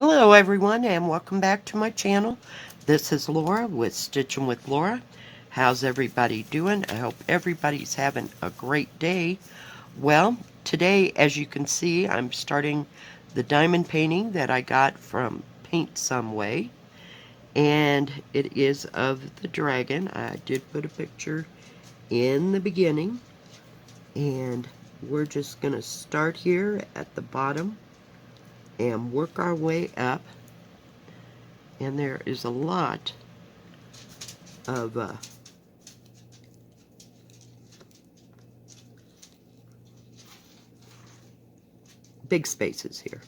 Hello everyone and welcome back to my channel. This is Laura with Stitching with Laura. How's everybody doing? I hope everybody's having a great day. Well, today as you can see I'm starting the diamond painting that I got from PaintSomeWay, and it is of the dragon. I did put a picture in the beginning, and we're just going to start here at the bottom and work our way up. And there is a lot of big spaces here.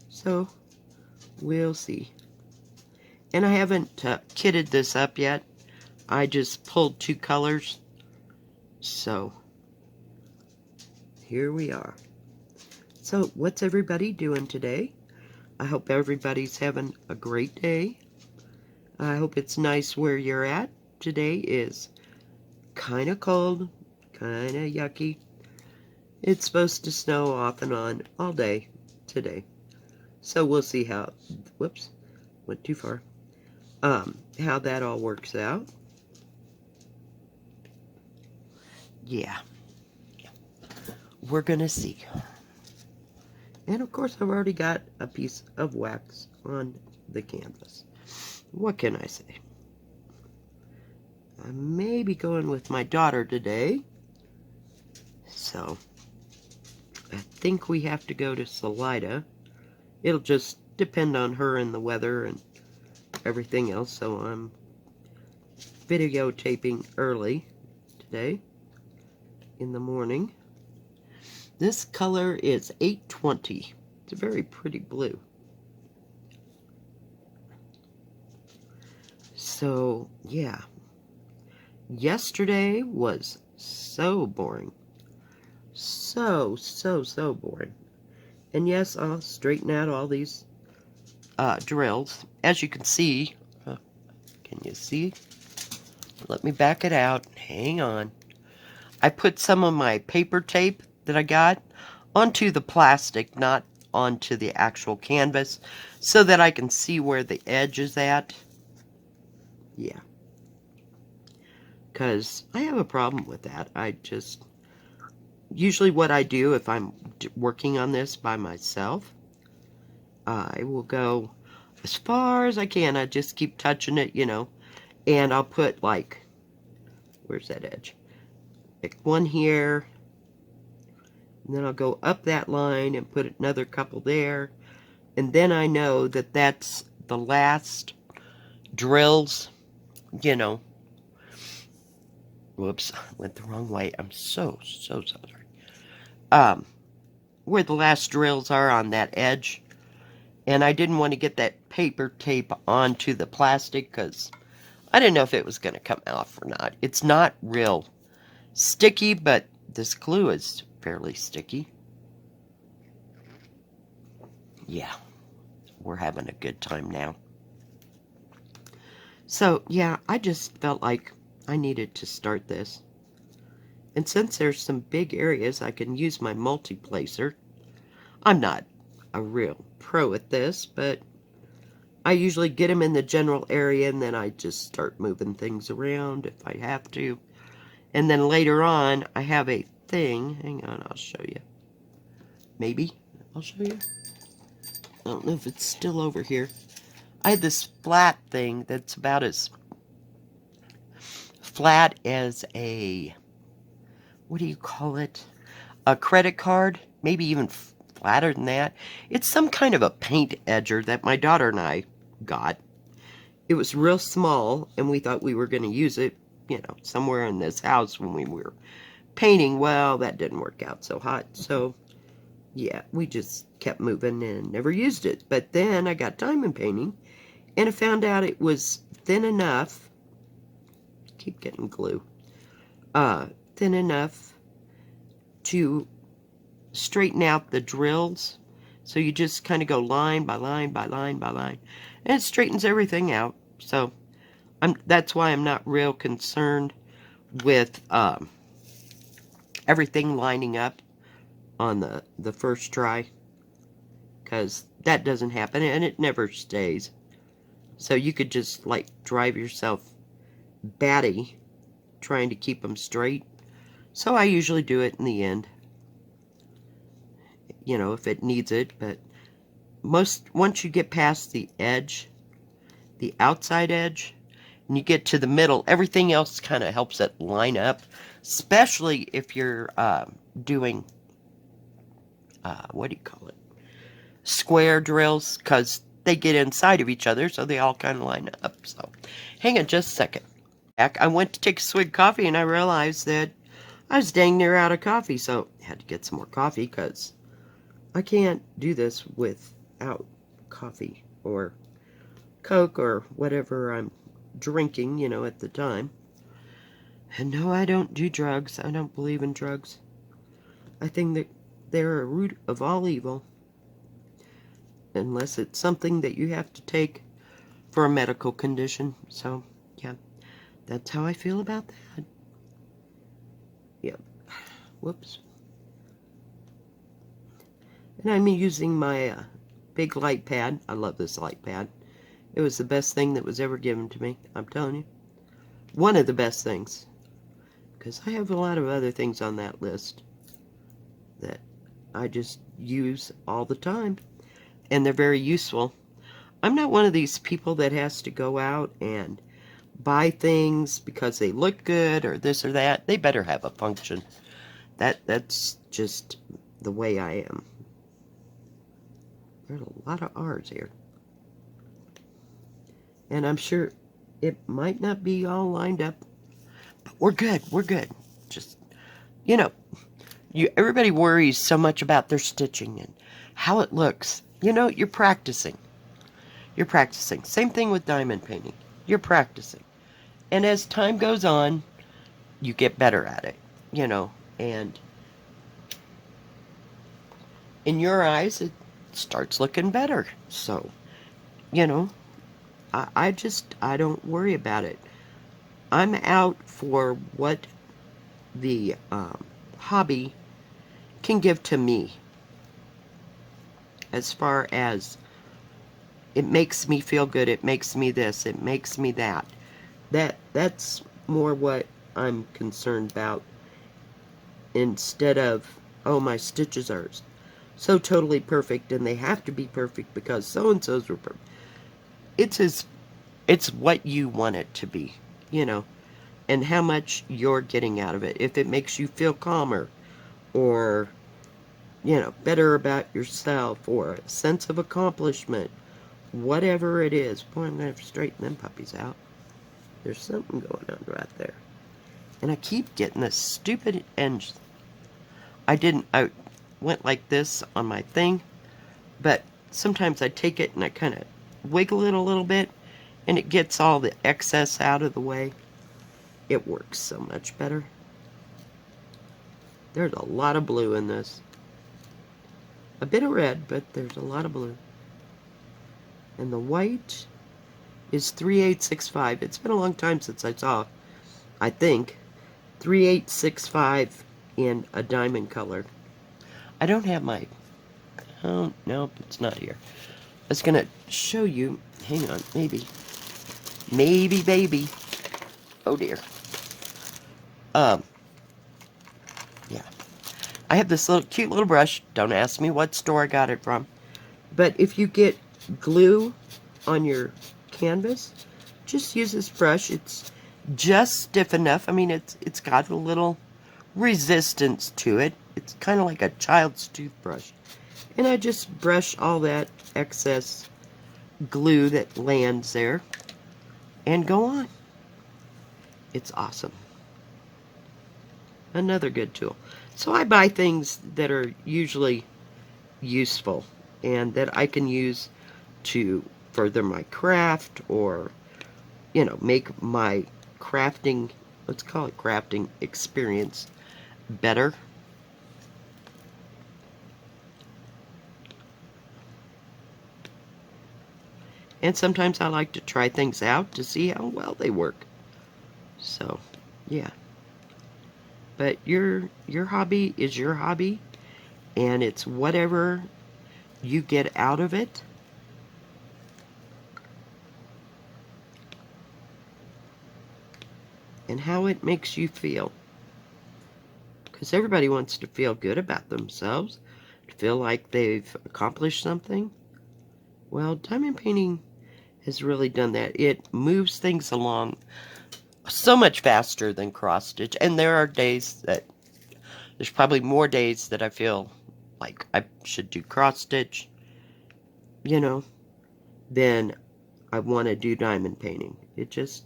So we'll see. And I haven't kitted this up yet. I just pulled two colors. So here we are. So what's everybody doing today? I hope everybody's having a great day. I hope it's nice where you're at. Today is kind of cold, kind of yucky. It's supposed to snow off and on all day today. So we'll see how, whoops, went too far, how that all works out. Yeah, we're gonna see. And of course I've already got a piece of wax on the canvas. What can I say? I may be going with my daughter today, so I think we have to go to Salida. It'll just depend on her and the weather and everything else, so I'm videotaping early today in the morning. This color is 820. It's a very pretty blue. So, yeah. Yesterday was so boring. So boring. And yes, I'll straighten out all these drills. As you can see, can you see? Let me back it out. Hang on. I put some of my paper tape that I got onto the plastic, not onto the actual canvas, so that I can see where the edge is at. Yeah. Because I have a problem with that. Usually what I do if I'm working on this by myself, I will go as far as I can. I just keep touching it, you know, and I'll put like, where's that edge? Like one here, and then I'll go up that line and put another couple there, and then I know that that's the last drills, you know. Whoops, went the wrong way. I'm so sorry. Where the last drills are on that edge, and I didn't want to get that paper tape onto the plastic because I didn't know if it was going to come off or not. It's not real sticky, but this glue is fairly sticky. Yeah, we're having a good time now. So, yeah, I just felt like I needed to start this. And since there's some big areas, I can use my multi-placer. I'm not a real pro at this, but I usually get them in the general area, and then I just start moving things around if I have to. And then later on, I have a thing. Hang on, I'll show you. Maybe I'll show you. I don't know if it's still over here. I had this flat thing that's about as flat as a, what do you call it? A credit card, maybe even flatter than that. It's some kind of a paint edger that my daughter and I got. It was real small, and we thought we were going to use it, you know, somewhere in this house when we were painting. Well, that didn't work out so hot, so yeah, we just kept moving and never used it. But then I got diamond painting, and I found out it was thin enough, keep getting glue, thin enough to straighten out the drills. So you just kind of go line by line by line by line, and it straightens everything out. So that's why I'm not real concerned with everything lining up on the first try, because that doesn't happen and it never stays. So you could just like drive yourself batty trying to keep them straight. So I usually do it in the end, you know, if it needs it. But once you get past the edge, the outside edge, and you get to the middle, everything else kind of helps it line up, especially if you're doing, what do you call it, square drills, because they get inside of each other, so they all kind of line up. So hang on just a second. I went to take a swig of coffee, and I realized that I was dang near out of coffee, so I had to get some more coffee, because I can't do this without coffee or Coke or whatever I'm drinking, you know, at the time. And no, I don't do drugs. I don't believe in drugs. I think that they're a root of all evil, unless it's something that you have to take for a medical condition. So, yeah, that's how I feel about that. Yep. Whoops. And I'm using my big light pad. I love this light pad. It was the best thing that was ever given to me, I'm telling you. One of the best things. Because I have a lot of other things on that list that I just use all the time. And they're very useful. I'm not one of these people that has to go out and buy things because they look good or this or that. They better have a function. That's just the way I am. There's a lot of R's here. And I'm sure it might not be all lined up. But we're good. We're good. Just, you know, everybody worries so much about their stitching and how it looks. You know, you're practicing. You're practicing. Same thing with diamond painting. You're practicing. And as time goes on, you get better at it, you know. And in your eyes, it starts looking better. So, you know, I don't worry about it. I'm out for what the hobby can give to me. As far as it makes me feel good, it makes me this, it makes me that. That's more what I'm concerned about, instead of, oh, my stitches are so totally perfect and they have to be perfect because so-and-so's were perfect. It's what you want it to be, you know, and how much you're getting out of it. If it makes you feel calmer or, you know, better about yourself or a sense of accomplishment, whatever it is. Boy, I'm going to have to straighten them puppies out. There's something going on right there. And I keep getting this stupid end. I went like this on my thing, but sometimes I take it and I kind of wiggle it a little bit, and it gets all the excess out of the way. It works so much better. There's a lot of blue in this. A bit of red, but there's a lot of blue. And the white is 3865. It's been a long time since I saw, I think, 3865 in a diamond color. I don't have my, oh, nope, it's not here. I was going to show you, hang on, maybe, baby. Oh dear. Yeah. I have this cute little brush. Don't ask me what store I got it from. But if you get glue on your canvas, just use this brush. It's just stiff enough. I mean, it's got a little resistance to it. It's kind of like a child's toothbrush. And I just brush all that excess glue that lands there and go on. It's awesome. Another good tool. So I buy things that are usually useful and that I can use to further my craft, or, you know, make my crafting, let's call it crafting experience, better. And sometimes I like to try things out to see how well they work. So, yeah. But your hobby is your hobby, and it's whatever you get out of it. And how it makes you feel. Because everybody wants to feel good about themselves, to feel like they've accomplished something. Well, diamond painting has really done that. It moves things along so much faster than cross stitch. And there are days that, there's probably more days that I feel like I should do cross stitch, you know, than I want to do diamond painting. It just,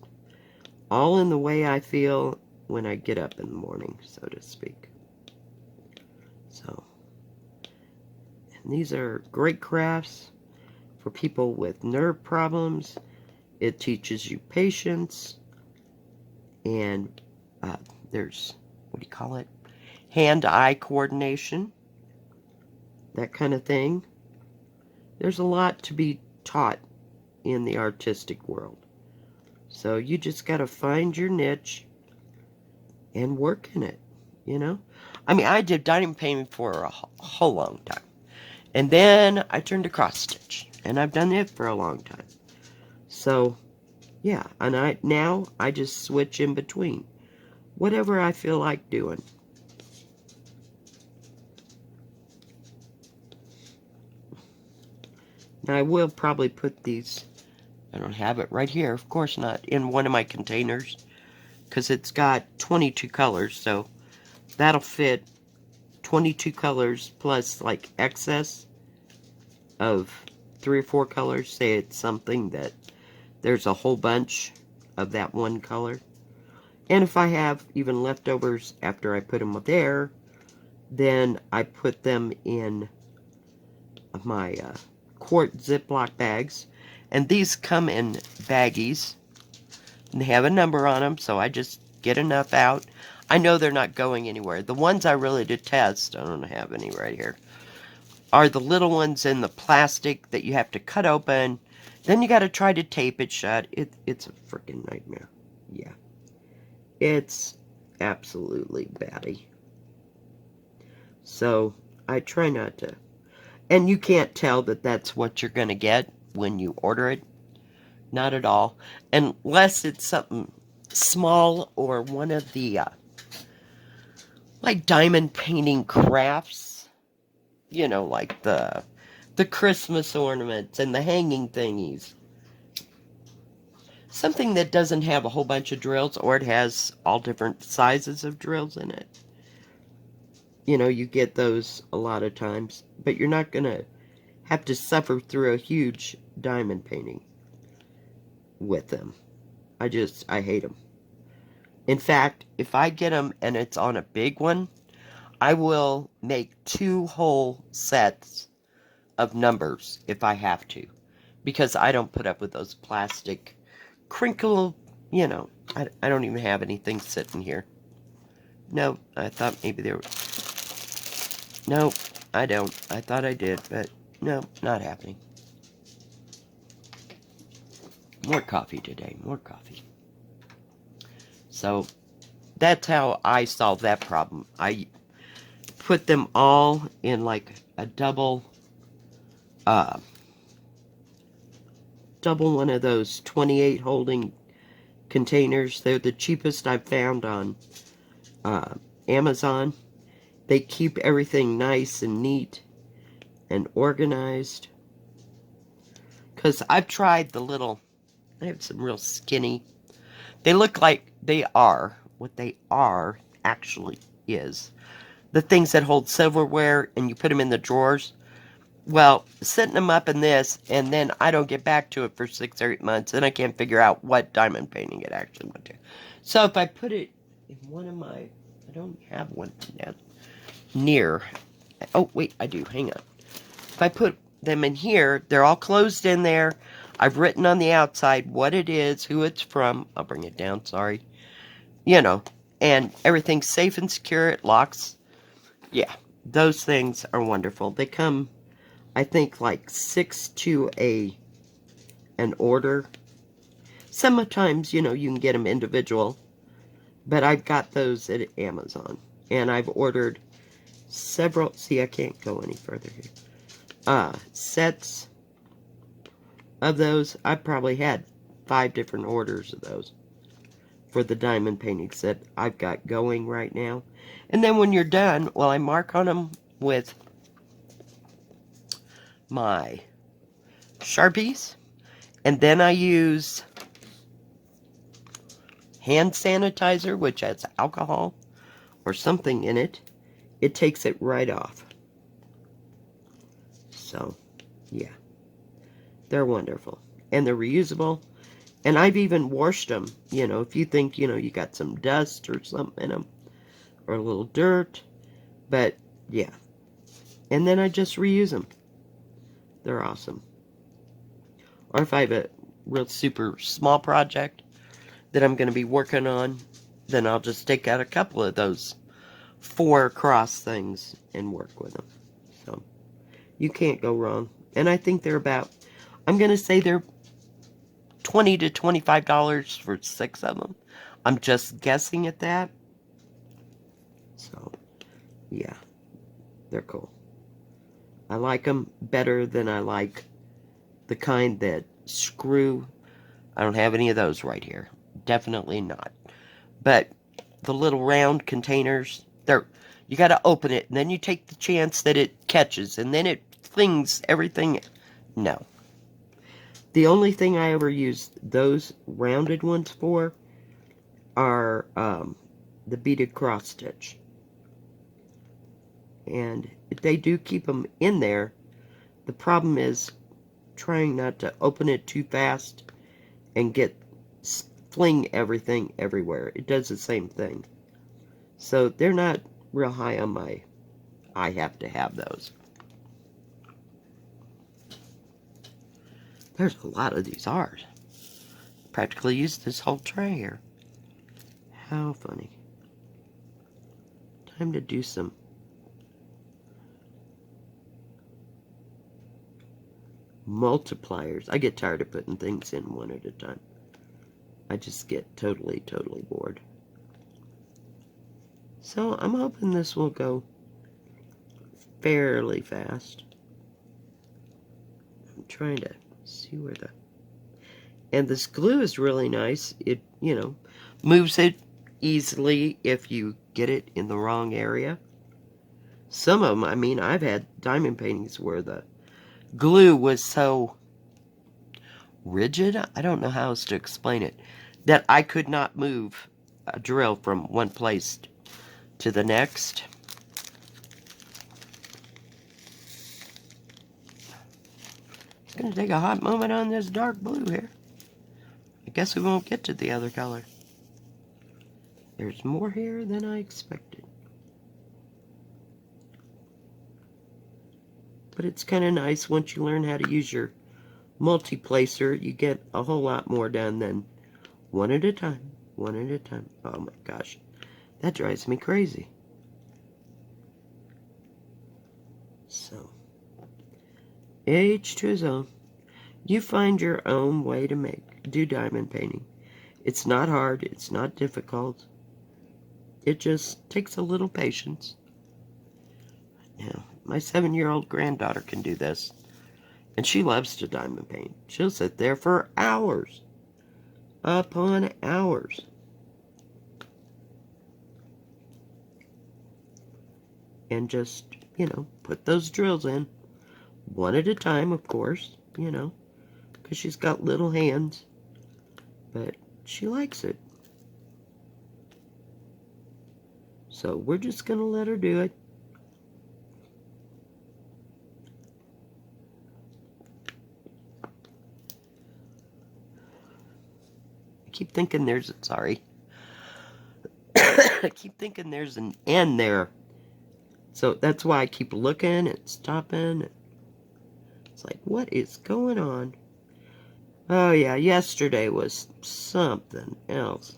all in the way I feel when I get up in the morning, so to speak. So, and these are great crafts for people with nerve problems. It teaches you patience, and there's, what do you call it? Hand-eye coordination, that kind of thing. There's a lot to be taught in the artistic world. So you just got to find your niche and work in it, you know? I mean, I did diamond painting for a whole long time. And then I turned to cross stitch, and I've done it for a long time. So, yeah, and now I just switch in between. Whatever I feel like doing. Now I will probably put these, I don't have it right here, of course not, in one of my containers. Because it's got 22 colors, so that'll fit 22 colors plus like excess of 3 or 4 colors. Say it's something that there's a whole bunch of that one color. And if I have even leftovers after I put them there, then I put them in my quart Ziploc bags. And these come in baggies. And they have a number on them, so I just get enough out. I know they're not going anywhere. The ones I really detest, I don't have any right here, are the little ones in the plastic that you have to cut open. Then you got to try to tape it shut. It's a freaking nightmare. Yeah. It's absolutely batty. So I try not to. And you can't tell that that's what you're going to get when you order it. Not at all. Unless it's something small or one of the, like diamond painting crafts. You know, like the Christmas ornaments and the hanging thingies. Something that doesn't have a whole bunch of drills, or it has all different sizes of drills in it. You know, you get those a lot of times. But you're not going to have to suffer through a huge diamond painting with them. I hate them. In fact, if I get them and it's on a big one, I will make 2 whole sets of numbers if I have to. Because I don't put up with those plastic crinkle, you know, I don't even have anything sitting here. No, I thought maybe there were... No, I don't. I thought I did, but no, not happening. More coffee today, more coffee. So, that's how I solve that problem. I put them all in like a double one of those 28 holding containers. They're the cheapest I've found on Amazon. They keep everything nice and neat and organized. Because I've tried the little, I have some real skinny, they look like they are, what they are actually is, the things that hold silverware and you put them in the drawers. Well, setting them up in this, and then I don't get back to it for 6 or 8 months, and I can't figure out what diamond painting it actually went to. So if I put it in one of my, I don't have one yet, near, oh wait, I do, hang on. If I put them in here, they're all closed in there. I've written on the outside what it is, who it's from. I'll bring it down, sorry. You know, and everything's safe and secure. It locks. Yeah, those things are wonderful. They come, I think, like 6 to an order. Sometimes, you know, you can get them individual. But I've got those at Amazon. And I've ordered several. See, I can't go any further here. sets of those. I probably had 5 different orders of those for the diamond paintings that I've got going right now. And then when you're done, well, I mark on them with my Sharpies, and then I use hand sanitizer, which has alcohol or something in it. It takes it right off. So, yeah. They're wonderful. And they're reusable. And I've even washed them. You know, if you think, you know, you got some dust or something in them, or a little dirt. But, yeah. And then I just reuse them. They're awesome. Or if I have a real super small project that I'm going to be working on, then I'll just take out a couple of those 4 cross things and work with them. So, you can't go wrong. And I think they're about, I'm going to say they're $20 to $25 for 6 of them. I'm just guessing at that. So, yeah, they're cool. I like them better than I like the kind that screw. I don't have any of those right here. Definitely not. But the little round containers, you got to open it, and then you take the chance that it catches, and then it flings everything. No. The only thing I ever use those rounded ones for are the beaded cross stitch. And they do keep them in there. The problem is trying not to open it too fast and fling everything everywhere. It does the same thing. So they're not real high on my, I have to have those. There's a lot of these R's. Practically used this whole tray here. How funny. Time to do some multipliers. I get tired of putting things in one at a time. I just get totally bored. So I'm hoping this will go fairly fast. I'm trying to see where and this glue is really nice. It, you know, moves it easily if you get it in the wrong area. Some of them, I mean, I've had diamond paintings where the glue was so rigid, I don't know how else to explain it, that I could not move a drill from one place to the next. It's going to take a hot moment on this dark blue here. I guess we won't get to the other color. There's more here than I expected. But it's kind of nice once you learn how to use your multi-placer. You get a whole lot more done than one at a time. One at a time. Oh my gosh. That drives me crazy. So, each to his own. You find your own way to do diamond painting. It's not hard. It's not difficult. It just takes a little patience. Now, my 7-year-old granddaughter can do this. And she loves to diamond paint. She'll sit there for hours upon hours. And just, you know, put those drills in. One at a time, of course, you know, because she's got little hands. But she likes it. So we're just going to let her do it. I keep thinking there's I keep thinking there's an N there. So that's why I keep looking and stopping. It's like, what is going on? Oh yeah, yesterday was something else.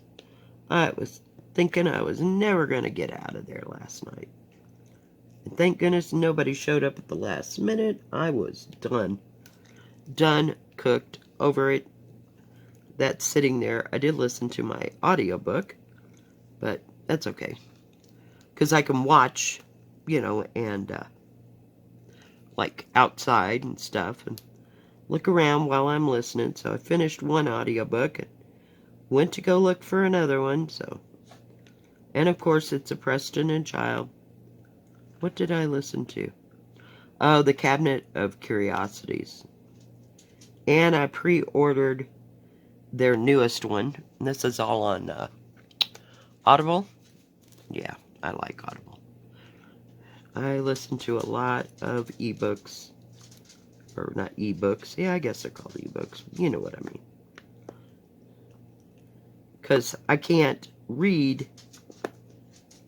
I was thinking I was never going to get out of there last night. And thank goodness nobody showed up at the last minute. I was done. Done, cooked, over it. That's sitting there. I did listen to my audiobook, but that's okay. Because I can watch, you know, and like outside and stuff, and look around while I'm listening. So I finished one audiobook and went to go look for another one. So, and of course it's a Preston and Child. What did I listen to? Oh, The Cabinet of Curiosities. And I pre-ordered their newest one. This is all on Audible. Yeah, I like Audible. I listen to a lot of ebooks. Or not ebooks. Yeah, I guess they're called ebooks. You know what I mean. Because I can't read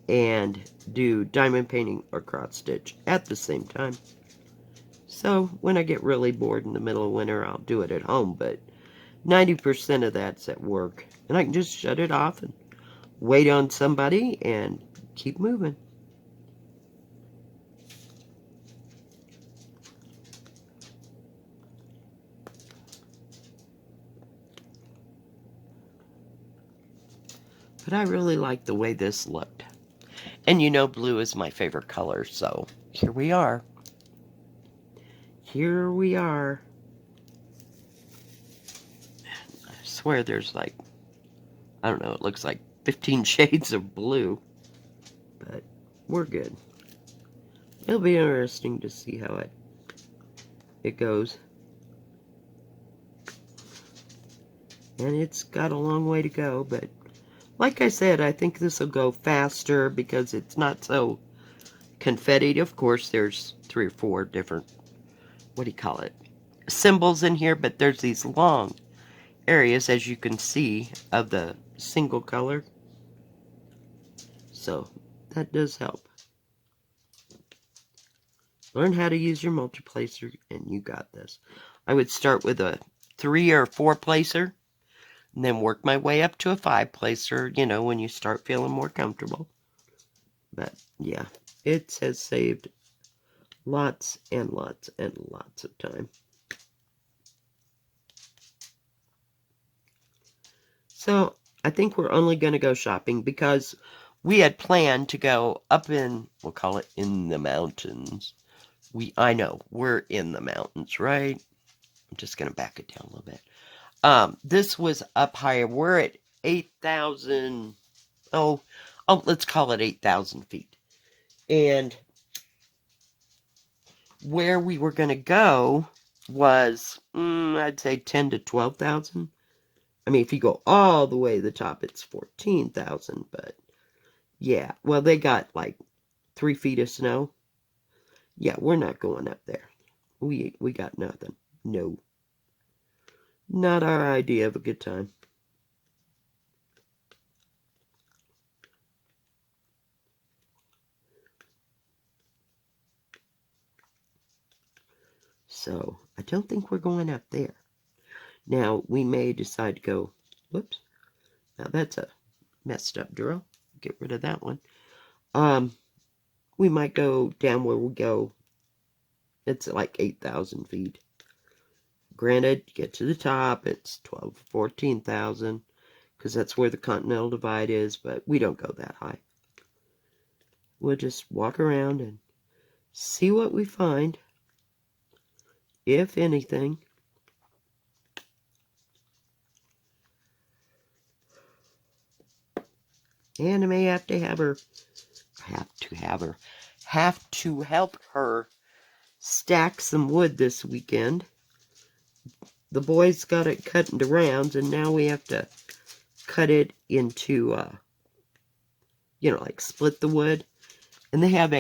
and do diamond painting or cross stitch at the same time. So when I get really bored in the middle of winter, I'll do it at home, but 90% of that's at work. And I can just shut it off and wait on somebody and keep moving. But I really like the way this looked. And you know blue is my favorite color, so here we are. Here we are. I swear there's like, I don't know, it looks like 15 shades of blue. But we're good. It'll be interesting to see how it goes. And it's got a long way to go, but like I said, I think this will go faster because it's not so confettied. Of course, there's 3 or 4 different, what do you call it, symbols in here, but there's these long areas, as you can see, of the single color. So that does help. Learn how to use your multiplacer, and you got this. I would start with a 3 or 4 placer, and then work my way up to a 5 placer, you know, when you start feeling more comfortable. But yeah, it has saved lots and lots and lots of time. So I think we're only going to go shopping because we had planned to go up in, we'll call it in the mountains. I know, we're in the mountains, right? I'm just going to back it down a little bit. This was up higher. We're at 8,000, let's call it 8,000 feet. And where we were going to go was, I'd say 10 to 12,000. I mean, if you go all the way to the top, it's 14,000, but yeah. Well, they got like 3 feet of snow. Yeah, we're not going up there. We got nothing. No. Not our idea of a good time. So, I don't think we're going up there. Now, we may decide to go, whoops. Now, that's a messed up drill. Get rid of that one. We might go down where we go. It's like 8,000 feet. Granted, you get to the top, it's 12, 14,000, because that's where the Continental Divide is, but we don't go that high. We'll just walk around and see what we find, if anything. And I may have to help her stack some wood this weekend. The boys got it cut into rounds, and now we have to cut it into, like split the wood. And they have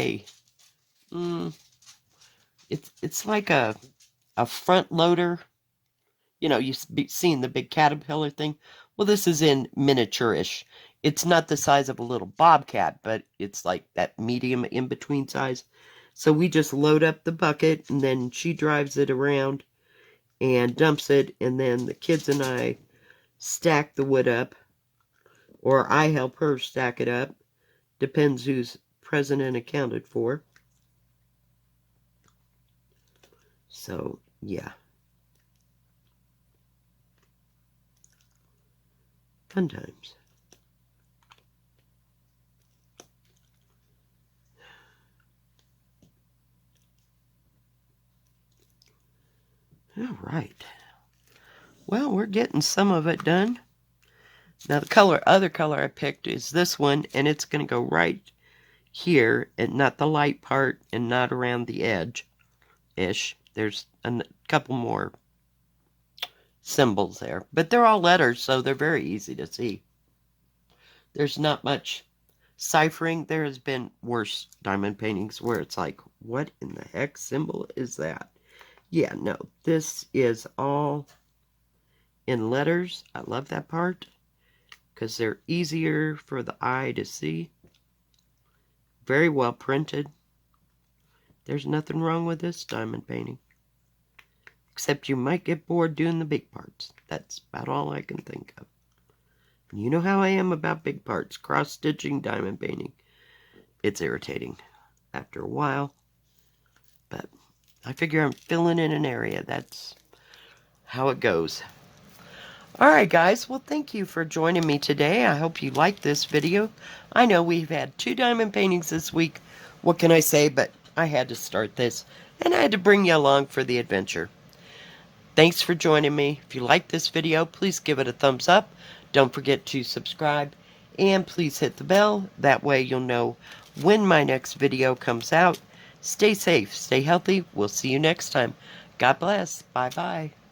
it's like a front loader. You've seen the big Caterpillar thing. Well, this is in miniature-ish. It's not the size of a little Bobcat, but it's like that medium in-between size. So we just load up the bucket, and then she drives it around and dumps it, and then the kids and I stack the wood up, or I help her stack it up. Depends who's present and accounted for. So, yeah. Fun times. All right. Well, we're getting some of it done. Now the other color I picked is this one, and it's going to go right here, and not the light part, and not around the edge-ish. There's a couple more symbols there, but they're all letters, so they're very easy to see. There's not much ciphering. There has been worse diamond paintings where it's like, what in the heck symbol is that? Yeah, no, this is all in letters. I love that part because they're easier for the eye to see. Very well printed. There's nothing wrong with this diamond painting. Except you might get bored doing the big parts. That's about all I can think of. You know how I am about big parts. Cross-stitching, diamond painting. It's irritating after a while. But I figure I'm filling in an area. That's how it goes. Alright guys, well thank you for joining me today. I hope you liked this video. I know we've had 2 diamond paintings this week. What can I say, but I had to start this. And I had to bring you along for the adventure. Thanks for joining me. If you like this video, please give it a thumbs up. Don't forget to subscribe. And please hit the bell. That way you'll know when my next video comes out. Stay safe. Stay healthy. We'll see you next time. God bless. Bye-bye.